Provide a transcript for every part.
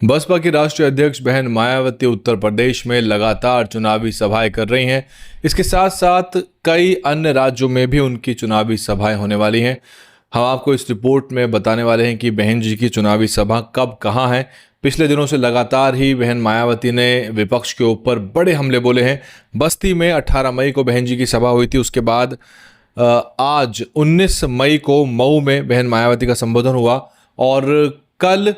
बसपा की राष्ट्रीय अध्यक्ष बहन मायावती उत्तर प्रदेश में लगातार चुनावी सभाएं कर रही हैं। इसके साथ साथ कई अन्य राज्यों में भी उनकी चुनावी सभाएं होने वाली हैं। हम आपको इस रिपोर्ट में बताने वाले हैं कि बहन जी की चुनावी सभा कब कहाँ है। पिछले दिनों से लगातार ही बहन मायावती ने विपक्ष के ऊपर बड़े हमले बोले हैं। बस्ती में 18 मई को बहन जी की सभा हुई थी। उसके बाद आज 19 मई को मऊ में बहन मायावती का संबोधन हुआ और कल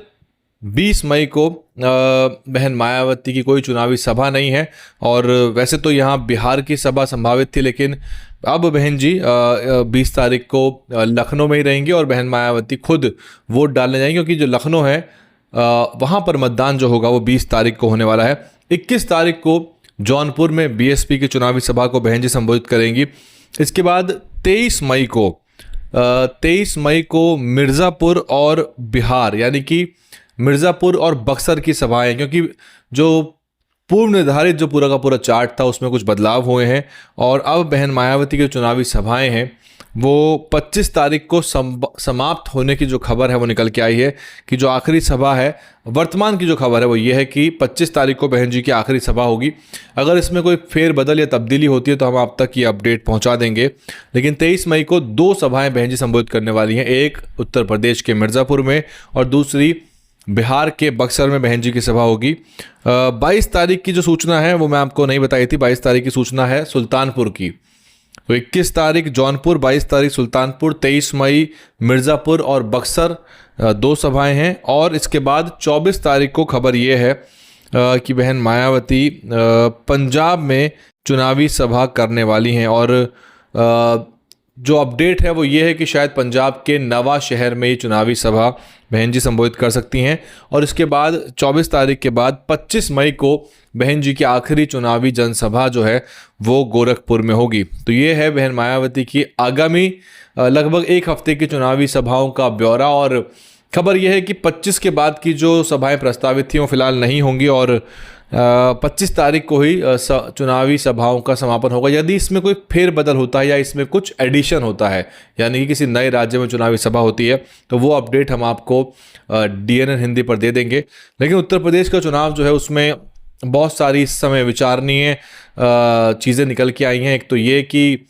20 मई को बहन मायावती की कोई चुनावी सभा नहीं है। और वैसे तो यहाँ बिहार की सभा संभावित थी, लेकिन अब बहन जी 20 तारीख को लखनऊ में ही रहेंगी और बहन मायावती खुद वोट डालने जाएंगी, क्योंकि जो लखनऊ है वहाँ पर मतदान जो होगा वो 20 तारीख को होने वाला है। 21 तारीख को जौनपुर में बीएसपी की चुनावी सभा को बहन जी संबोधित करेंगी। इसके बाद 23 मई को मिर्ज़ापुर और बिहार, यानी कि मिर्ज़ापुर और बक्सर की सभाएं, क्योंकि जो पूर्व निर्धारित जो पूरा का पूरा चार्ट था उसमें कुछ बदलाव हुए हैं और अब बहन मायावती की चुनावी सभाएं हैं वो 25 तारीख को समाप्त होने की जो खबर है वो निकल के आई है कि जो आखिरी सभा है, वर्तमान की जो खबर है वो ये है कि 25 तारीख को बहन जी की आखिरी सभा होगी। अगर इसमें कोई फेरबदल या तब्दीली होती है तो हम आप तक ये अपडेट पहुंचा देंगे। लेकिन 23 मई को 2 सभाएं बहन जी संबोधित करने वाली हैं, एक उत्तर प्रदेश के मिर्ज़ापुर में और दूसरी बिहार के बक्सर में बहन जी की सभा होगी। 22 तारीख की जो सूचना है वो मैं आपको नहीं बताई थी। 22 तारीख की सूचना है सुल्तानपुर की। तो 21 तारीख जौनपुर, 22 तारीख सुल्तानपुर, 23 मई मिर्ज़ापुर और बक्सर 2 सभाएं हैं। और इसके बाद 24 तारीख को खबर ये है कि बहन मायावती पंजाब में चुनावी सभा करने वाली हैं। और जो अपडेट है वो ये है कि शायद पंजाब के नवा शहर में ही चुनावी सभा बहन जी संबोधित कर सकती हैं। और इसके बाद 24 तारीख के बाद 25 मई को बहन जी की आखिरी चुनावी जनसभा जो है वो गोरखपुर में होगी। तो ये है बहन मायावती की आगामी लगभग 1 हफ्ते की चुनावी सभाओं का ब्यौरा। और खबर यह है कि 25 के बाद की जो सभाएं प्रस्तावित थी वो फिलहाल नहीं होंगी और 25 तारीख को ही चुनावी सभाओं का समापन होगा। यदि इसमें कोई फेरबदल होता है या इसमें कुछ एडिशन होता है, यानी कि किसी नए राज्य में चुनावी सभा होती है, तो वो अपडेट हम आपको DNN हिंदी पर दे देंगे। लेकिन उत्तर प्रदेश का चुनाव जो है उसमें बहुत सारी इस समय विचारणीय चीज़ें निकल के आई हैं। एक तो ये कि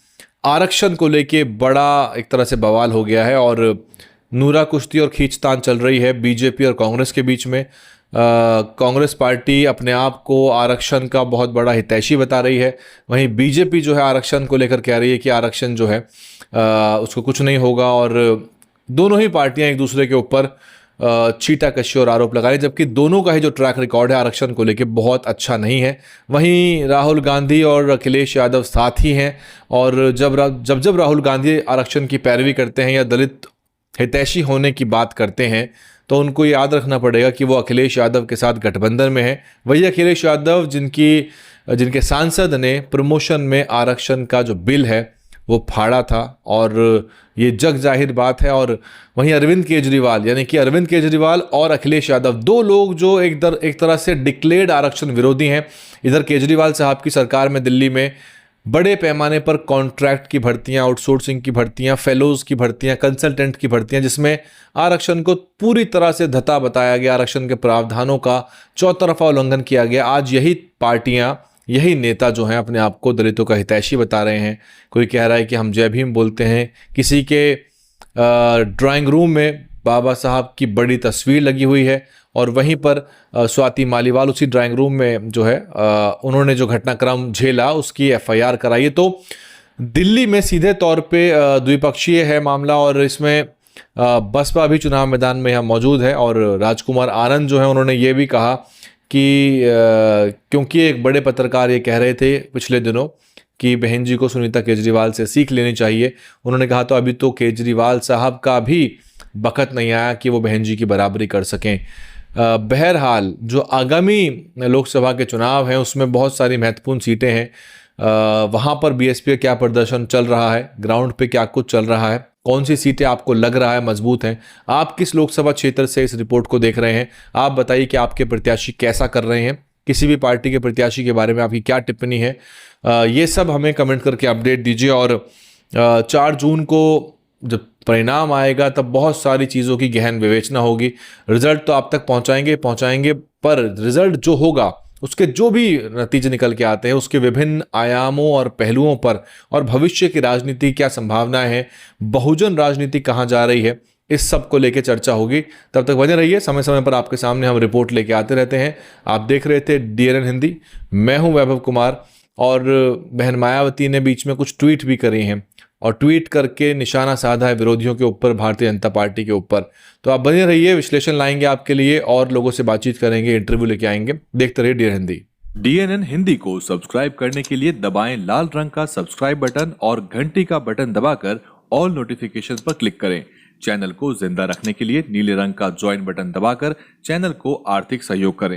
आरक्षण को लेके बड़ा एक तरह से बवाल हो गया है और नूरा कुश्ती और खींचतान चल रही है बीजेपी और कांग्रेस के बीच में। कांग्रेस पार्टी अपने आप को आरक्षण का बहुत बड़ा हितैषी बता रही है, वहीं बीजेपी जो है आरक्षण को लेकर कह रही है कि आरक्षण जो है उसको कुछ नहीं होगा। और दोनों ही पार्टियां एक दूसरे के ऊपर छीटाकशी और आरोप लगा रही है, जबकि दोनों का ही जो ट्रैक रिकॉर्ड है आरक्षण को लेकर बहुत अच्छा नहीं है। वहीं राहुल गांधी और अखिलेश यादव साथ ही हैं और जब राहुल गांधी आरक्षण की पैरवी करते हैं या दलित हितैषी होने की बात करते हैं तो उनको याद रखना पड़ेगा कि वो अखिलेश यादव के साथ गठबंधन में है। वही अखिलेश यादव जिनके सांसद ने प्रमोशन में आरक्षण का जो बिल है वो फाड़ा था और ये जग जाहिर बात है। और वहीं अरविंद केजरीवाल, यानी कि अरविंद केजरीवाल और अखिलेश यादव, 2 लोग जो एक तरह से डिक्लेयर्ड आरक्षण विरोधी हैं। इधर केजरीवाल साहब की सरकार में दिल्ली में बड़े पैमाने पर कॉन्ट्रैक्ट की भर्तियां, आउटसोर्सिंग की भर्तियां, फेलोज़ की भर्तियां, कंसल्टेंट की भर्तियां, जिसमें आरक्षण को पूरी तरह से धता बताया गया, आरक्षण के प्रावधानों का चौतरफा उल्लंघन किया गया। आज यही पार्टियां, यही नेता जो हैं अपने आप को दलितों का हितैषी बता रहे हैं। कोई कह रहा है कि हम जय भीम बोलते हैं, किसी के ड्राइंग रूम में बाबा साहब की बड़ी तस्वीर लगी हुई है और वहीं पर स्वाति मालीवाल उसी ड्राइंग रूम में जो है उन्होंने जो घटनाक्रम झेला उसकी FIR कराई है। तो दिल्ली में सीधे तौर पे द्विपक्षीय है मामला और इसमें बसपा भी चुनाव मैदान में यहाँ मौजूद है। और राजकुमार आनंद जो है उन्होंने ये भी कहा कि क्योंकि एक बड़े पत्रकार ये कह रहे थे पिछले दिनों कि बहन जी को सुनीता केजरीवाल से सीख लेनी चाहिए, उन्होंने कहा तो अभी तो केजरीवाल साहब का भी बखत नहीं आया कि वो बहन जी की बराबरी कर सकें। बहरहाल जो आगामी लोकसभा के चुनाव हैं उसमें बहुत सारी महत्वपूर्ण सीटें हैं। वहाँ पर BSP का क्या प्रदर्शन चल रहा है, ग्राउंड पे क्या कुछ चल रहा है, कौन सी सीटें आपको लग रहा है मजबूत हैं। आप किस लोकसभा क्षेत्र से इस रिपोर्ट को देख रहे हैं, आप बताइए कि आपके प्रत्याशी कैसा कर रहे हैं, किसी भी पार्टी के प्रत्याशी के बारे में आपकी क्या टिप्पणी है। ये सब हमें कमेंट करके अपडेट दीजिए। और 4 जून को जब परिणाम आएगा तब बहुत सारी चीज़ों की गहन विवेचना होगी। रिजल्ट तो आप तक पहुंचाएंगे, पर रिजल्ट जो होगा उसके जो भी नतीजे निकल के आते हैं उसके विभिन्न आयामों और पहलुओं पर, और भविष्य की राजनीति क्या संभावनाएं हैं, बहुजन राजनीति कहाँ जा रही है, इस सब को लेकर चर्चा होगी। तब तक बने रहिए, समय समय पर आपके सामने हम रिपोर्ट लेके आते रहते हैं। आप देख रहे थे DNN हिंदी, मैं हूं वैभव कुमार। और बहन मायावती ने बीच में कुछ ट्वीट भी करे हैं, और ट्वीट करके निशाना साधा है विरोधियों के ऊपर, भारतीय जनता पार्टी के ऊपर। तो आप बने रहिए, विश्लेषण लाएंगे आपके लिए और लोगों से बातचीत करेंगे, इंटरव्यू लेके आएंगे। देखते रहिए DNN हिंदी। DNN हिंदी को सब्सक्राइब करने के लिए दबाएं लाल रंग का सब्सक्राइब बटन और घंटी का बटन दबाकर ऑल नोटिफिकेशंस पर क्लिक करें। चैनल को जिंदा रखने के लिए नीले रंग का ज्वाइन बटन दबाकर चैनल को आर्थिक सहयोग करें।